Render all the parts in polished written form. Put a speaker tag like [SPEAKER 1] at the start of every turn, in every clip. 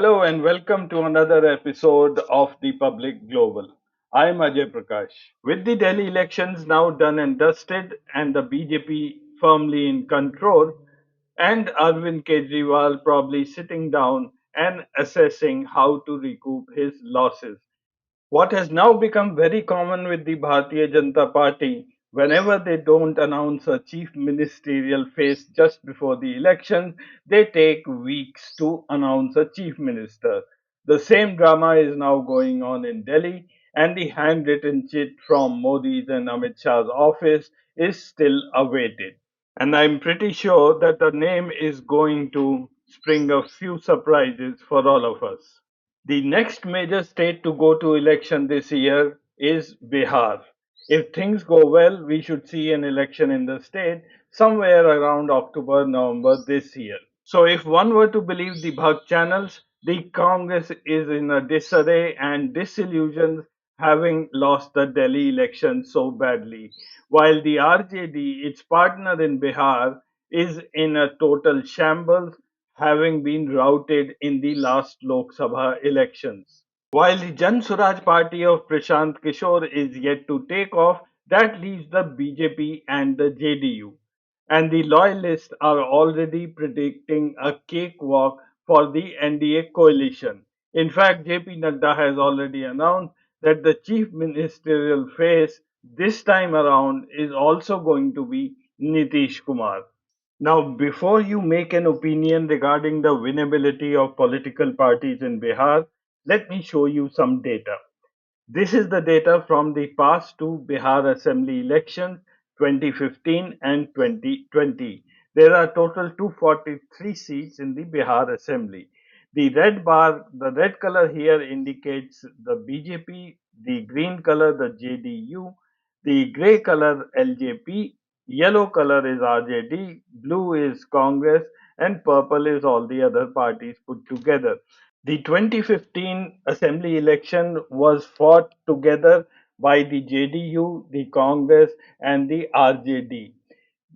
[SPEAKER 1] Hello and welcome to another episode of the Public Global. I am Ajay Prakash. With the Delhi elections now done and dusted and the BJP firmly in control, and Arvind Kejriwal probably sitting down and assessing how to recoup his losses. What has now become very common with the Bharatiya Janata Party, whenever they don't announce a chief ministerial face just before the election, they take weeks to announce a chief minister. The same drama is now going on in Delhi, and the handwritten chit from Modi's and Amit Shah's office is still awaited. And I'm pretty sure that the name is going to spring a few surprises for all of us. The next major state to go to election this year is Bihar. If things go well, we should see an election in the state somewhere around October, November this year. So, if one were to believe the Bhakt channels, the Congress is in a disarray and disillusioned, having lost the Delhi election so badly, while the RJD, its partner in Bihar, is in a total shambles, having been routed in the last Lok Sabha elections. While the Jan Suraj party of Prashant Kishor is yet to take off, that leaves the BJP and the JDU. And the loyalists are already predicting a cakewalk for the NDA coalition. In fact, JP Nadda has already announced that the chief ministerial face this time around is also going to be Nitish Kumar. Now, before you make an opinion regarding the winnability of political parties in Bihar, let me show you some data. This is the data from the past two Bihar Assembly elections, 2015 and 2020. There are total 243 seats in the Bihar Assembly. The red bar, the red color here indicates the BJP, the green color the JDU, the gray color LJP, yellow color is RJD, blue is Congress, and purple is all the other parties put together. The 2015 assembly election was fought together by the JDU, the Congress, and the RJD.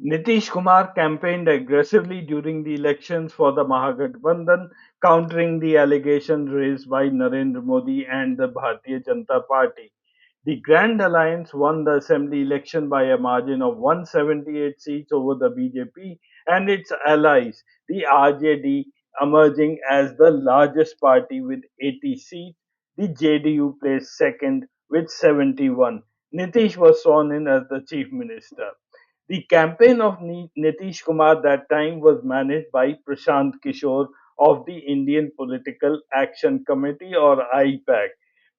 [SPEAKER 1] Nitish Kumar campaigned aggressively during the elections for the Mahagathbandhan, countering the allegations raised by Narendra Modi and the Bharatiya Janata Party. The Grand Alliance won the assembly election by a margin of 178 seats over the BJP and its allies, the RJD, emerging as the largest party with 80 seats. The JDU placed second with 71. Nitish was sworn in as the chief minister. The campaign of Nitish Kumar that time was managed by Prashant Kishor of the Indian Political Action Committee or IPAC,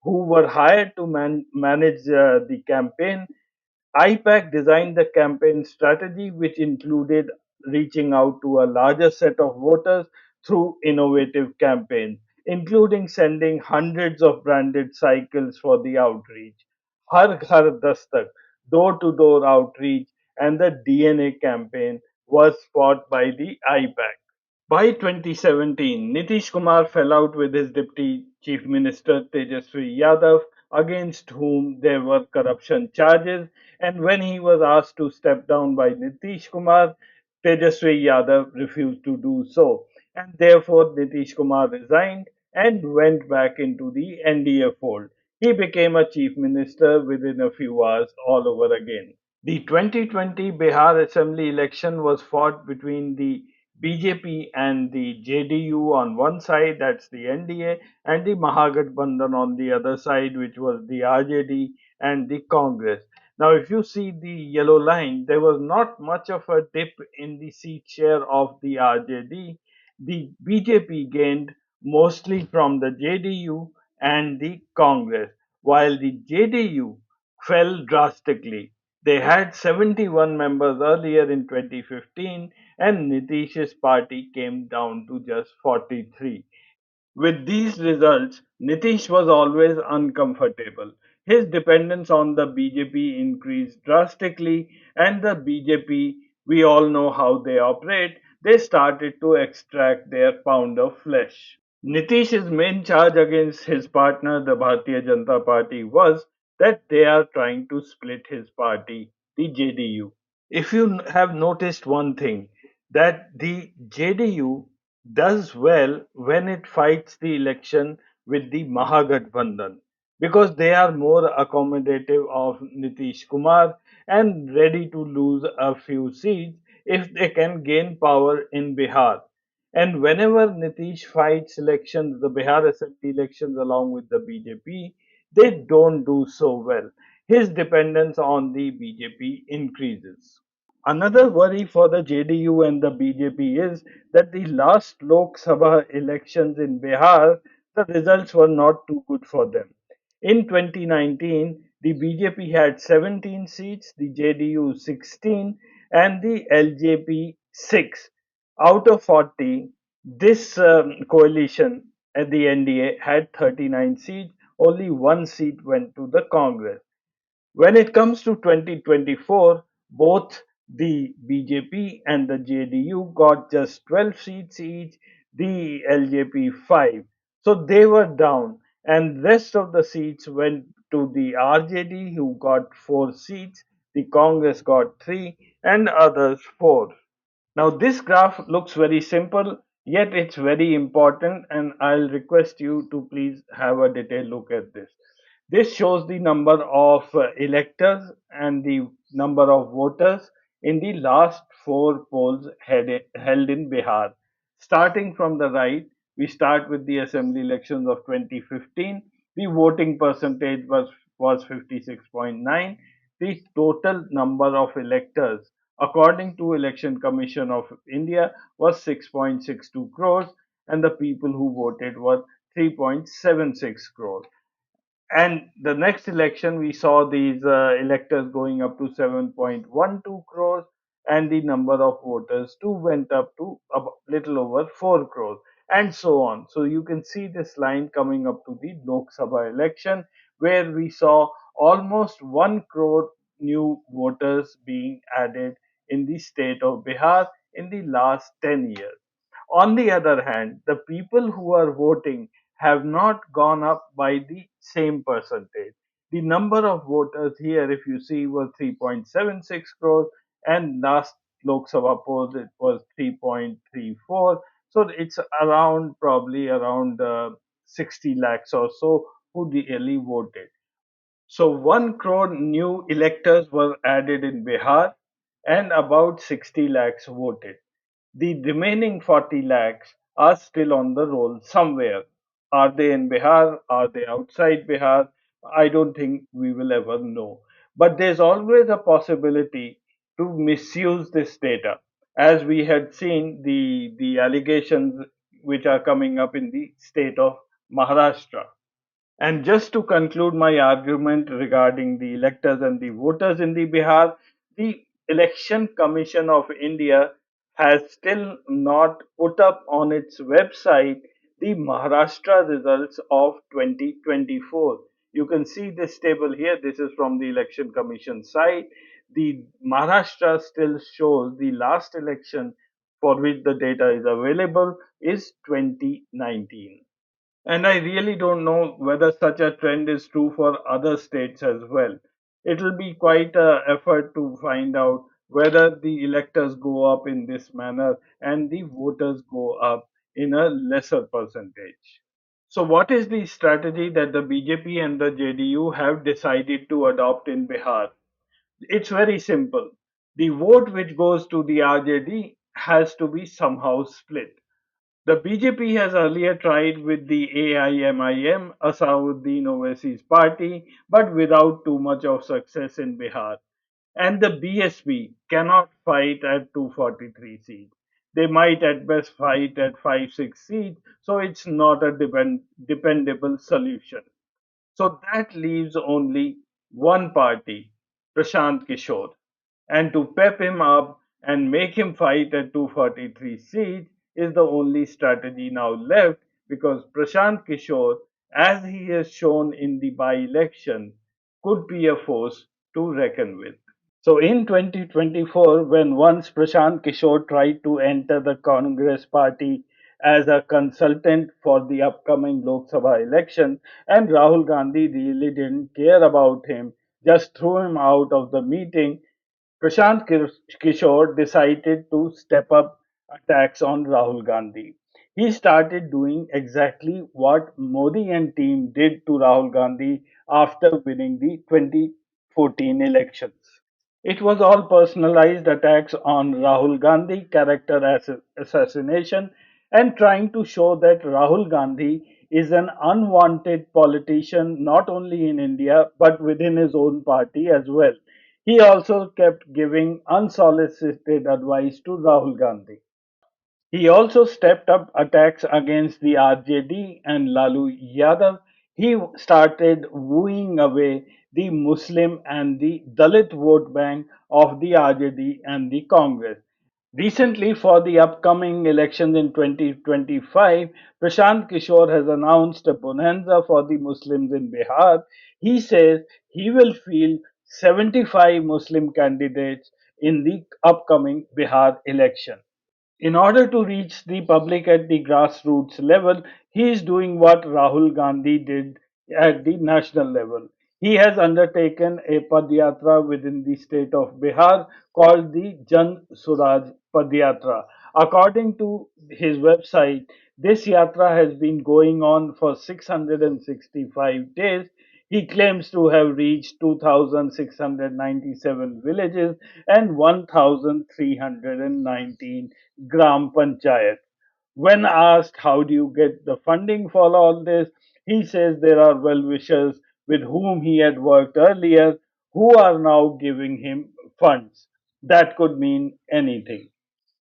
[SPEAKER 1] who were hired to manage the campaign. IPAC designed the campaign strategy, which included reaching out to a larger set of voters through innovative campaigns, including sending hundreds of branded cycles for the outreach. Har Ghar Dastak, door to door outreach, and the DNA campaign was fought by the IPAC. By 2017, Nitish Kumar fell out with his Deputy Chief Minister Tejaswi Yadav, against whom there were corruption charges. And when he was asked to step down by Nitish Kumar, Tejaswi Yadav refused to do so. And therefore, Nitish Kumar resigned and went back into the NDA fold. He became a chief minister within a few hours all over again. The 2020 Bihar Assembly election was fought between the BJP and the JDU on one side, that's the NDA, and the Mahagathbandhan on the other side, which was the RJD and the Congress. Now, if you see the yellow line, there was not much of a dip in the seat share of the RJD. The BJP gained mostly from the JDU and the Congress, while the JDU fell drastically. They had 71 members earlier in 2015, and Nitish's party came down to just 43. With these results, Nitish was always uncomfortable. His dependence on the BJP increased drastically, and the BJP, we all know how they operate, they started to extract their pound of flesh. Nitish's main charge against his partner, the Bharatiya Janata Party, was that they are trying to split his party, the JDU. If you have noticed one thing, that the JDU does well when it fights the election with the Mahagathbandhan because they are more accommodative of Nitish Kumar and ready to lose a few seats if they can gain power in Bihar. And whenever Nitish fights elections, the Bihar Assembly elections along with the BJP, they don't do so well. His dependence on the BJP increases. Another worry for the JDU and the BJP is that the last Lok Sabha elections in Bihar, the results were not too good for them. In 2019, the BJP had 17 seats, the JDU 16, and the LJP 6. Out of 40, this coalition at the NDA had 39 seats, only one seat went to the Congress. When it comes to 2024, both the BJP and the JDU got just 12 seats each, the LJP 5. So they were down, and rest of the seats went to the RJD, who got 4 seats, the Congress got 3, and others 4. Now, this graph looks very simple, yet it's very important, and I'll request you to please have a detailed look at this. This shows the number of electors and the number of voters in the last four polls held in Bihar. Starting from the right, we start with the assembly elections of 2015. The voting percentage was 56.9. The total number of electors according to Election Commission of India was 6.62 crores and the people who voted were 3.76 crores. And the next election, we saw these electors going up to 7.12 crores, and the number of voters too went up to a little over 4 crores, and so on. So you can see this line coming up to the Lok Sabha election, where we saw almost 1 crore new voters being added in the state of Bihar in the last 10 years. On the other hand, the people who are voting have not gone up by the same percentage. The number of voters here, if you see, was 3.76 crores, and last Lok Sabha poll it was 3.34. So it's around probably around 60 lakhs or so who really voted. So 1 crore new electors were added in Bihar, and about 60 lakhs voted. The remaining 40 lakhs are still on the roll somewhere. Are they in Bihar? Are they outside Bihar? I don't think we will ever know. But there's always a possibility to misuse this data. As we had seen the allegations which are coming up in the state of Maharashtra. And just to conclude my argument regarding the electors and the voters in the Bihar, the Election Commission of India has still not put up on its website the Maharashtra results of 2024. You can see this table here. This is from the Election Commission site. The Maharashtra still shows the last election for which the data is available is 2019. And I really don't know whether such a trend is true for other states as well. It will be quite an effort to find out whether the electors go up in this manner and the voters go up in a lesser percentage. So, what is the strategy that the BJP and the JDU have decided to adopt in Bihar? It's very simple. The vote which goes to the RJD has to be somehow split. The BJP has earlier tried with the AIMIM, Asauddin Owaisi's party, but without too much of success in Bihar. And the BSP cannot fight at 243 seats. They might at best fight at 5-6 seats, so it's not a dependable solution. So that leaves only one party, Prashant Kishor. And to pep him up and make him fight at 243 seats is the only strategy now left because Prashant Kishor, as he has shown in the by election, could be a force to reckon with. So in 2024, when once Prashant Kishore tried to enter the Congress party as a consultant for the upcoming Lok Sabha election, and Rahul Gandhi really didn't care about him, just threw him out of the meeting, Kishore decided to step up attacks on Rahul Gandhi. he started doing exactly what Modi and team did to Rahul Gandhi after winning the 2014 elections. It was all personalized attacks on Rahul Gandhi, character assassination, and trying to show that Rahul Gandhi is an unwanted politician not only in India but within his own party as well. He also kept giving unsolicited advice to Rahul Gandhi. He also stepped up attacks against the RJD and Lalu Yadav. He started wooing away the Muslim and the Dalit vote bank of the RJD and the Congress. Recently, for the upcoming elections in 2025, Prashant Kishor has announced a bonanza for the Muslims in Bihar. He says he will field 75 Muslim candidates in the upcoming Bihar election. In order to reach the public at the grassroots level, he is doing what Rahul Gandhi did at the national level. He has undertaken a Padyatra within the state of Bihar called the Jan Suraj Padyatra. According to his website, this yatra has been going on for 665 days. He claims to have reached 2,697 villages and 1,319 Gram Panchayat. When asked how do you get the funding for all this, he says there are well wishers with whom he had worked earlier who are now giving him funds. That could mean anything.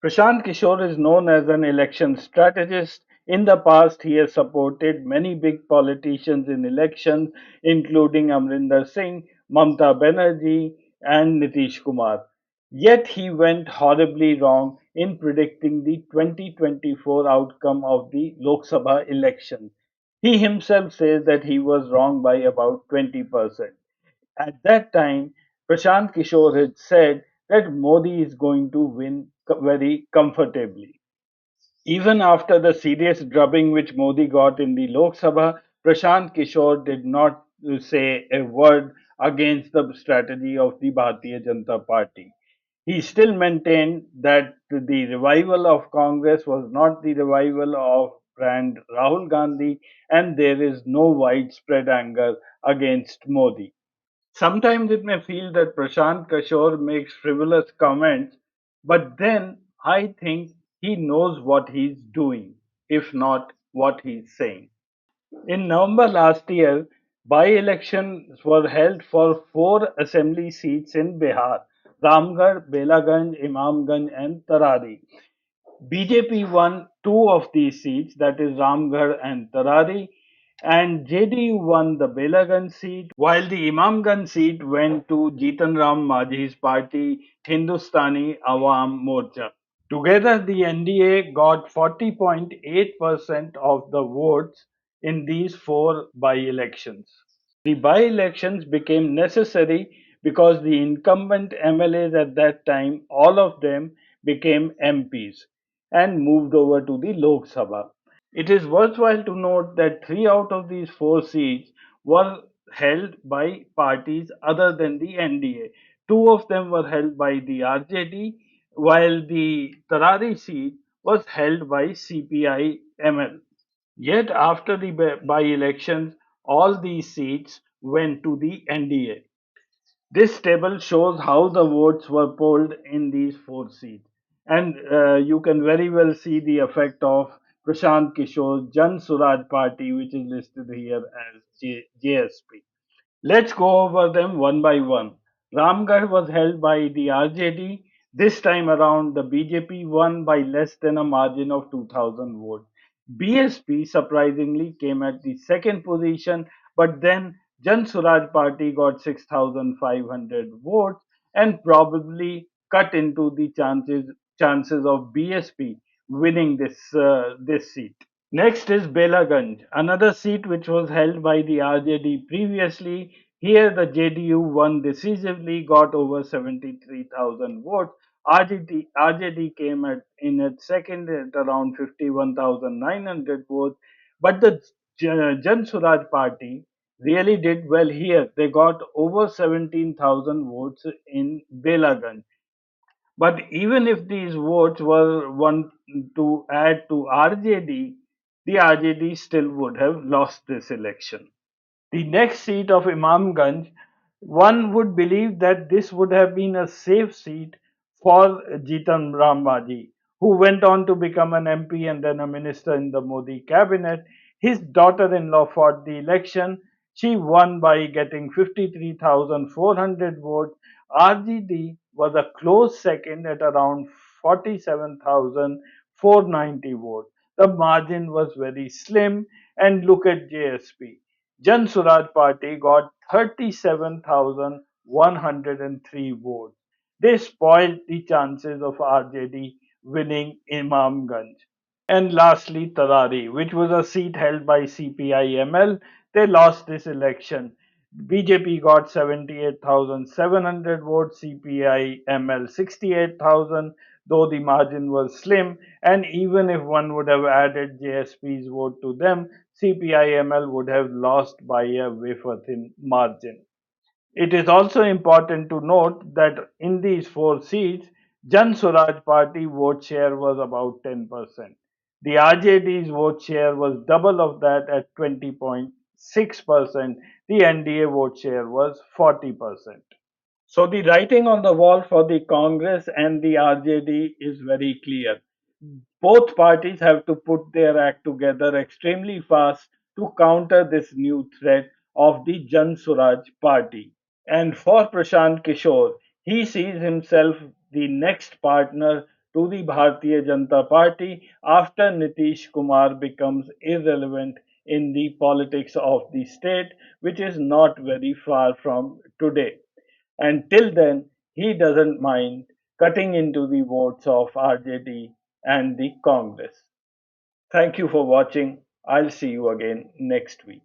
[SPEAKER 1] Prashant Kishore is known as an election strategist. In the past, he has supported many big politicians in elections, including Amrinder Singh, Mamta Banerjee, and Nitish Kumar. Yet he went horribly wrong in predicting the 2024 outcome of the Lok Sabha election. He himself says that he was wrong by about 20%. At that time, Prashant Kishore had said that Modi is going to win very comfortably. Even after the serious drubbing which Modi got in the Lok Sabha, Prashant Kishore did not say a word against the strategy of the Bharatiya Janata Party. He still maintained that the revival of Congress was not the revival of brand Rahul Gandhi and there is no widespread anger against Modi. Sometimes it may feel that Prashant Kishore makes frivolous comments, but then I think he knows what he's doing, if not what he's saying. In November last year, by-elections were held for four assembly seats in Bihar: Ramgarh, Belaganj, Imamganj, and Tarari. BJP won two of these seats, that is Ramgarh and Tarari, and JDU won the Belagan seat, while the Imamganj seat went to Jitan Ram Majhi's party, Hindustani Awam Morcha. Together, the NDA got 40.8% of the votes in these four by elections. The by elections became necessary because the incumbent MLAs at that time, all of them became MPs and moved over to the Lok Sabha. It is worthwhile to note that three out of these four seats were held by parties other than the NDA. Two of them were held by the RJD, while the Tarari seat was held by CPI ML. Yet, after the by elections, all these seats went to the NDA. This table shows how the votes were polled in these four seats. And you can very well see the effect of Prashant Kishore's Jan Suraj party, which is listed here as JSP. Let's go over them one by one. Ramgarh was held by the RJD. This time around, the BJP won by less than a margin of 2,000 votes. BSP surprisingly came at the second position, but then Jan Suraj Party got 6,500 votes and probably cut into the chances of BSP winning this seat. Next is Belaganj, another seat which was held by the RJD previously. Here the JDU won decisively, got over 73,000 votes. RJD came in at second at around 51,900 votes. But the Jan Suraj party really did well here. They got over 17,000 votes in Belaganj. But even if these votes were to add to RJD, the RJD still would have lost this election. The next seat of Imamganj, one would believe that this would have been a safe seat for Jitan Ram Majhi, who went on to become an MP and then a minister in the Modi cabinet. His daughter in law fought the election. She won by getting 53,400 votes. RGD was a close second at around 47,490 votes. The margin was very slim. And look at JSP. Jan Suraj Party got 37,103 votes. They spoiled the chances of RJD winning Imamganj. And lastly, Tarari, which was a seat held by CPI-ML. They lost this election. BJP got 78,700 votes, CPI-ML 68,000, though the margin was slim. And even if one would have added JSP's vote to them, CPI-ML would have lost by a wafer-thin margin. It is also important to note that in these four seats, Jan Suraj Party vote share was about 10%. The RJD's vote share was double of that at 20.6%. The NDA vote share was 40%. So the writing on the wall for the Congress and the RJD is very clear. Both parties have to put their act together extremely fast to counter this new threat of the Jan Suraj party. And for Prashant Kishor, he sees himself the next partner to the Bharatiya Janata Party after Nitish Kumar becomes irrelevant in the politics of the state, which is not very far from today. And till then, he doesn't mind cutting into the votes of RJD and the Congress. Thank you for watching. I'll see you again next week.